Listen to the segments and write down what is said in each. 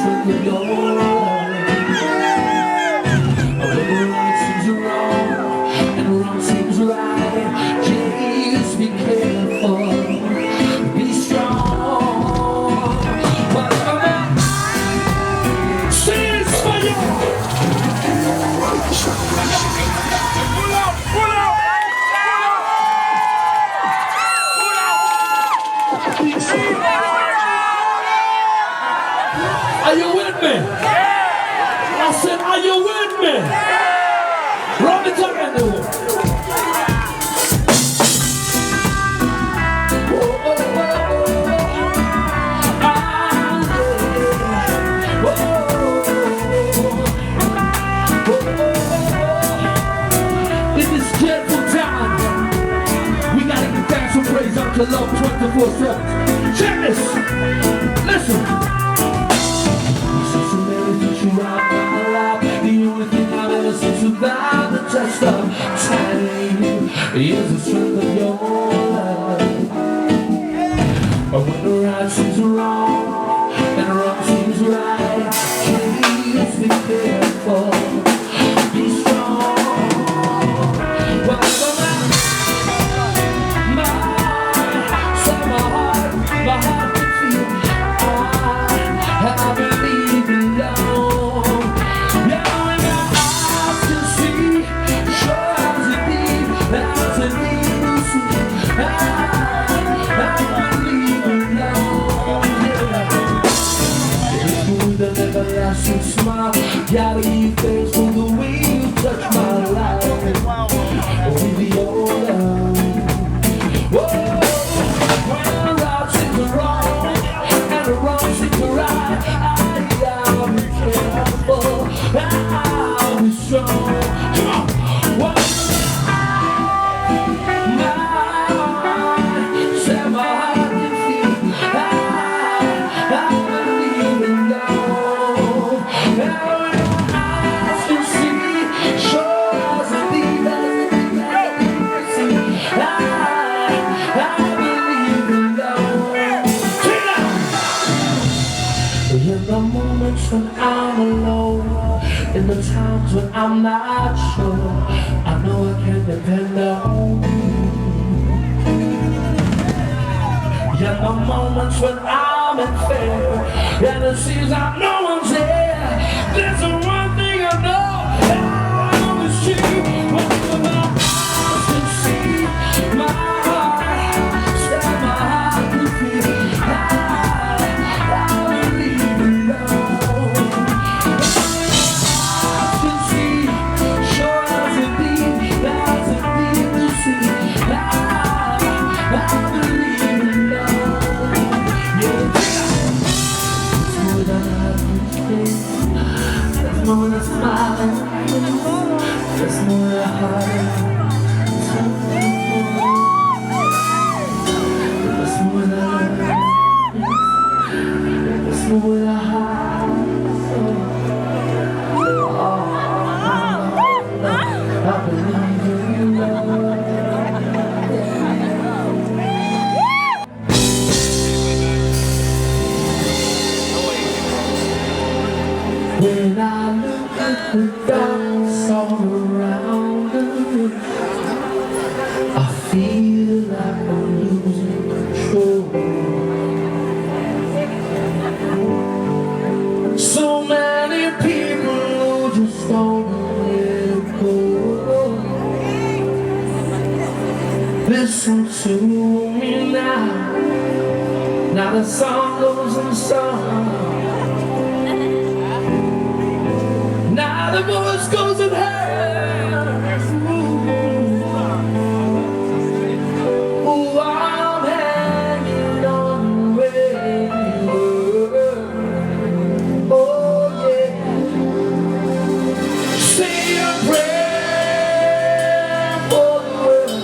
strength of your love. When the right seems wrong and the wrong seems right, just be careful, be strong. But sing for you. Pull out, pull out. Are you with me? I said, are you with me? Run it up and do it. In this dreadful time, we gotta give thanks and praise up to love 24/7. Check this. Listen. The only thing I've ever seen survive the test of time is the strength of your love. But when the right seems wrong and the wrong seems right, please be careful, be strong. Whatever my heart can feel, I believe in love. Everlasting smile, gotta leave thanks for the way you touch my life. With your love. Whoa, when the right seems wrong and the wrong seems right, I'll be careful, I'll be strong. Come on. When I'm alone, in the times when I'm not sure, I know I can depend on you. Yeah, the moments when I'm in fear, and it seems like no one's there, there's the one thing I know, and I know it's true. When my eyes can see, my heart, set my heart to feel. I believe in love. More than smiling, there's more than hiding, there's more than there's more than I believe in love. When I look at the darkness all around us, I feel like I'm losing control. So many people who just don't let go. Listen to me now. Now the song goes on song. Now the voice goes in hell. Oh, I'm hanging on where you were. Oh yeah. Say a prayer for the world.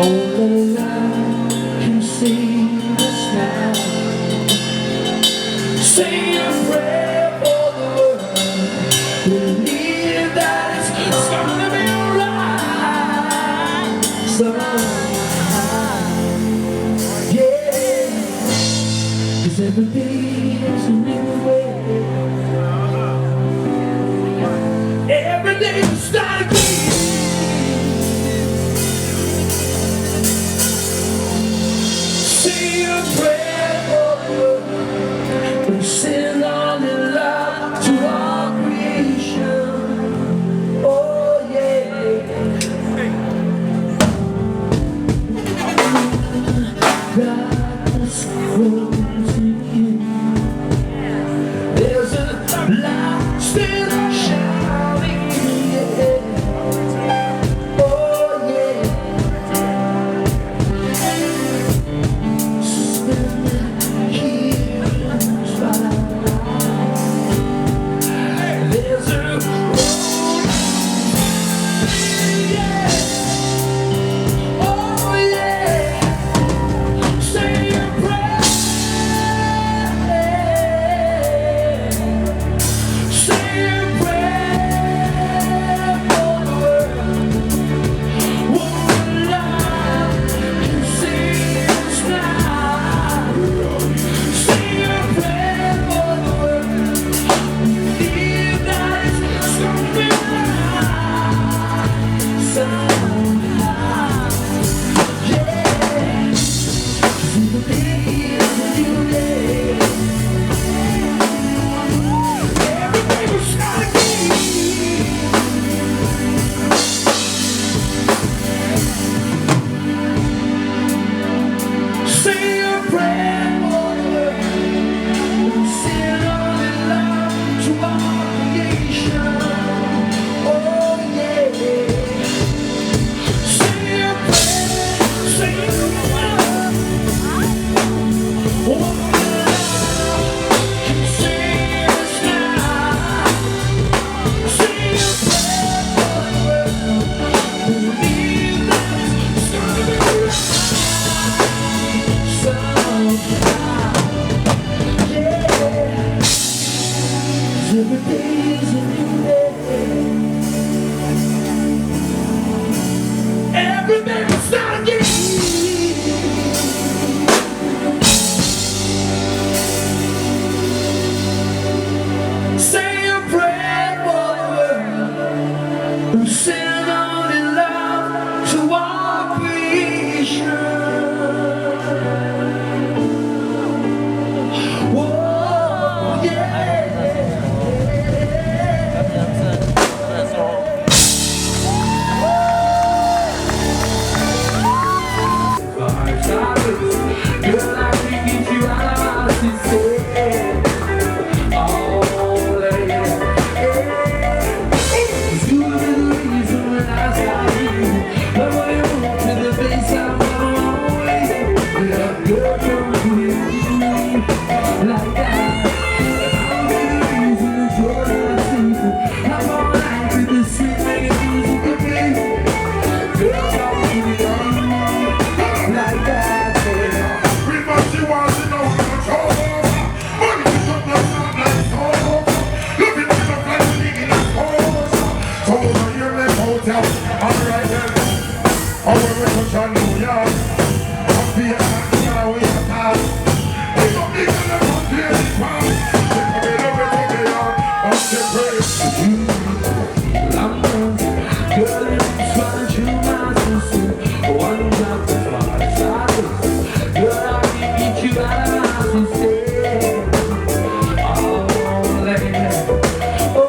Only love can save us now. Say a prayer. Believe that it's gonna be alright somehow. Yeah, 'cause every day is a new way. Every day we start again. Say a prayer for the world and send all the love to our creation. Oh yeah. God is closing. There's a light still shining, yeah. Oh yeah. Spend here and try. There's a road, yeah. Oh yeah. Say a prayer. Say a prayer for the world. One love can save us now. Say a prayer for the world. Believe that it's something somehow. Yeah. Today is a new day. Everything will start again. Say a prayer for the world. Send all the love to our creation. Oh yeah. Say a prayer. Say a prayer. One love can save us now. Say a prayer for the world. Believe that it's gonna be right somehow. Yeah. 'Cause every day is a new day. Every day we start again. Say a prayer for the world and send all the love to our creation. Whoa, yeah. Girl, I can get you out of my system. Oh, lady. It's good as the reason when I start you. But when you walk to the base, I'm on my way. Yeah, girl, don't do me like that. I'll be the reason that you're not sleeping. I'm all night to the street making music with me. Girl, don't do me like that. She wants to know how much over. Money to shut the sound like over. Looking at the flight, thinking it's over. So over here, let's hotel. Alright then. Over with the John New York. Up here, we are past. It's a big and a good day, it's past. Take a bit of it, take it on. Up the praise. London, girl, it's what you must do. One drop of my shadows. Girl, I can get you out of my system. Oh, lady. Oh,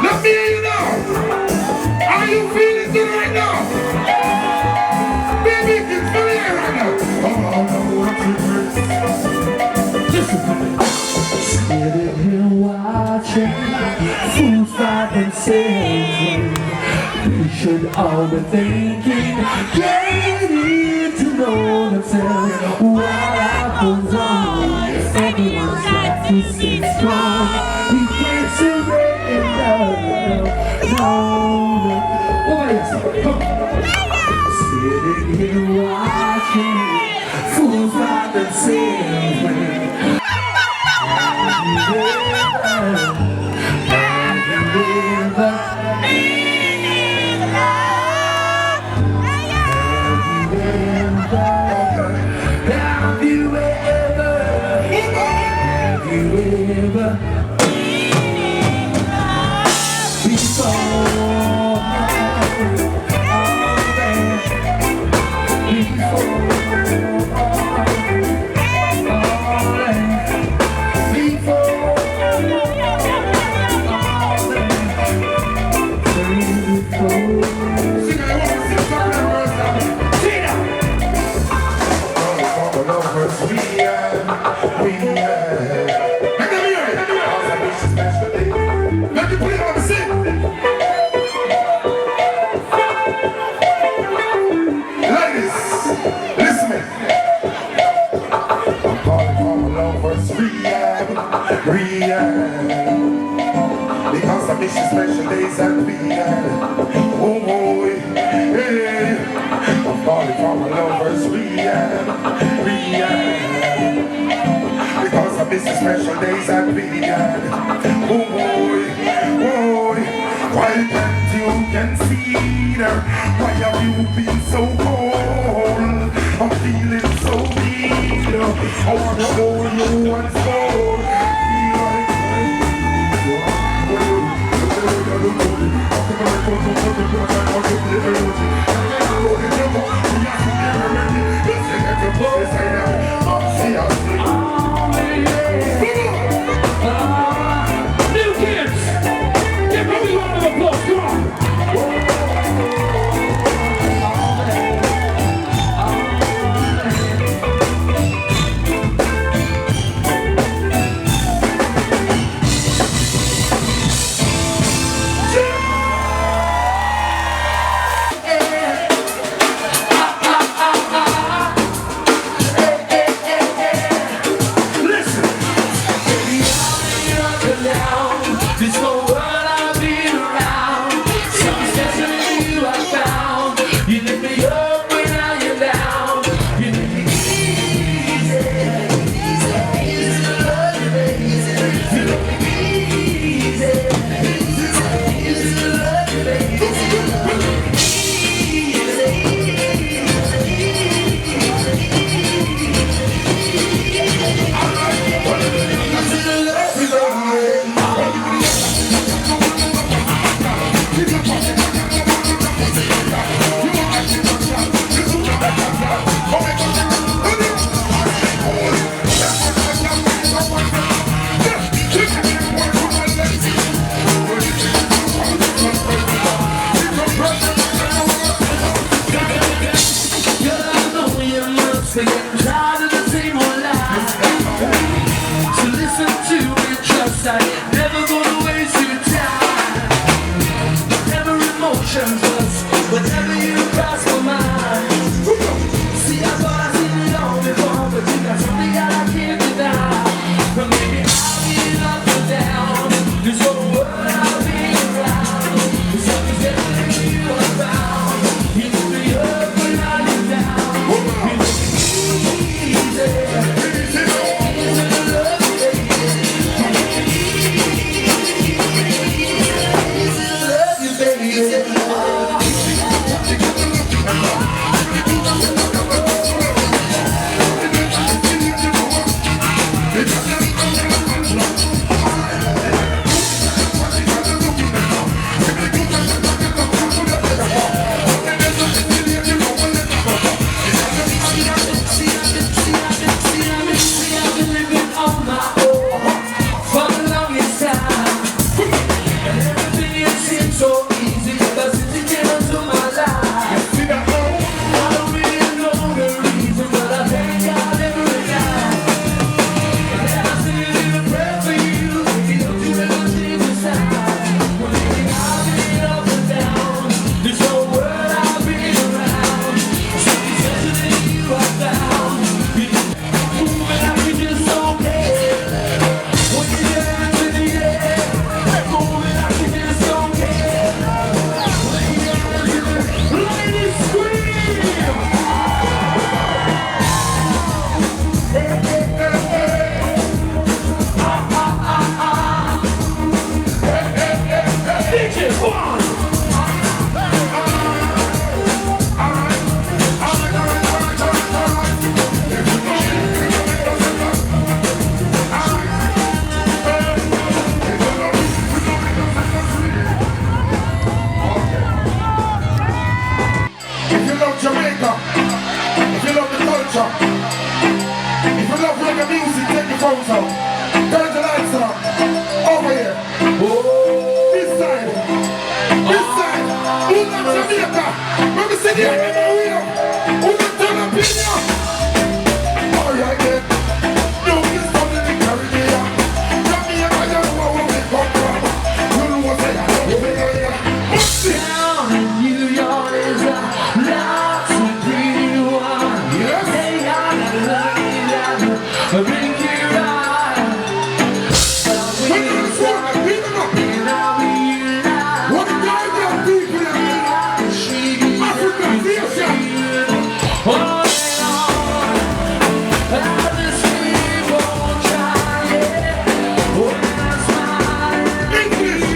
Let me hear you now. Are you feeling good right now? Baby, it's for you right now. Oh, no, what's your sitting here watching fools fight and sing. We should all be thinking, getting to know themselves. What happens on? Everyone's got to stay strong. We can't surrender. No, no. Oh yes, come on. here watching fools like themselves. Because I miss your special days and weekend. Oh boy, hey, I'm calling for my lovers, Rehab. Because I miss your special days and weekend. Oh boy, why can't you consider? Why have you been so cold? I'm feeling so weak. I wanna hold you once more. New kids, give me a round of applause, come on. Whatever you cross my mind. See, I thought I seen it all before, but you got something that I can't deny. But maybe I'll be up and down. This whole world I'll be around. There's something that you around. You lift me up when I get down. You make it easy. Easy to love you, baby. Easy to love you, baby. sound so. Turn the lights up. Over here. This side. This side. Who's not Jamaica? Let me see the enemy wheel. Who's not turn up in here? Alright then. No, this something in Caribbean. Jamaica, you know where we come from. You know what I am. Down in New York is a lots of pretty one. Yes. They got a lucky that bring you right. But we start and I'll be alive. What the guy got people in Africa, Asia. On and on, I'll just keep on trying. When I smile, English.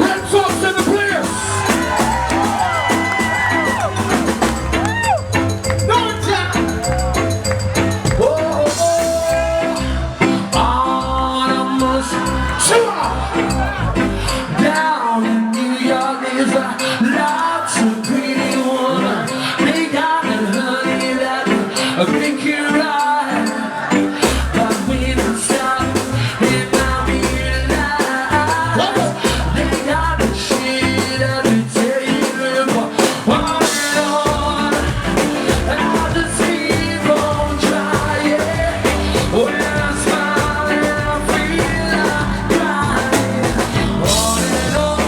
Red Foxx in the place. Down in New York there's a lots of pretty women. They got that honey that make you right. But we don't stop and I'll be alive. They got the shit that we take on and on. I'll just keep on trying. When I smile and I feel like crying. On and on.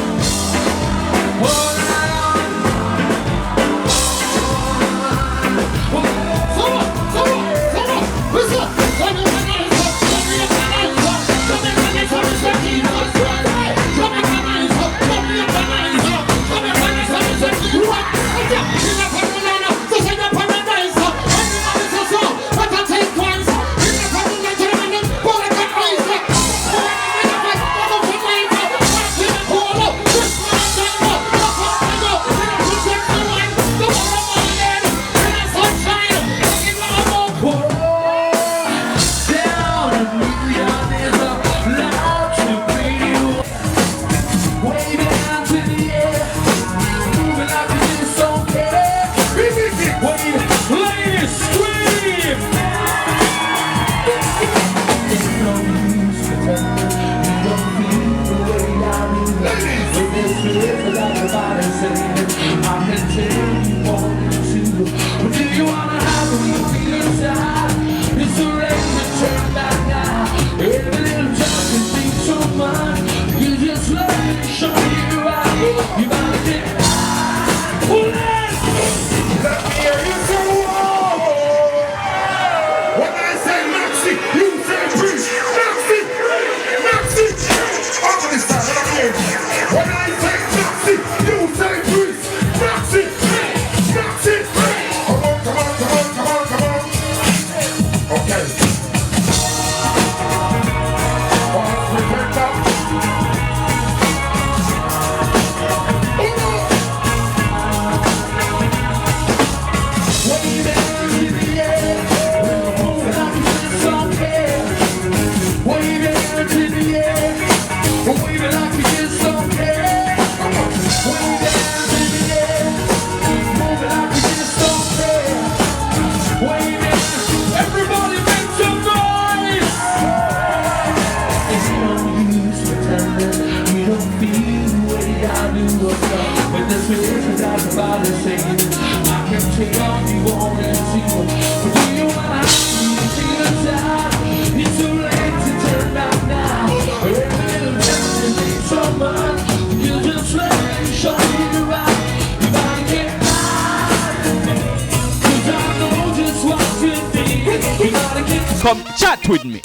Come chat with me.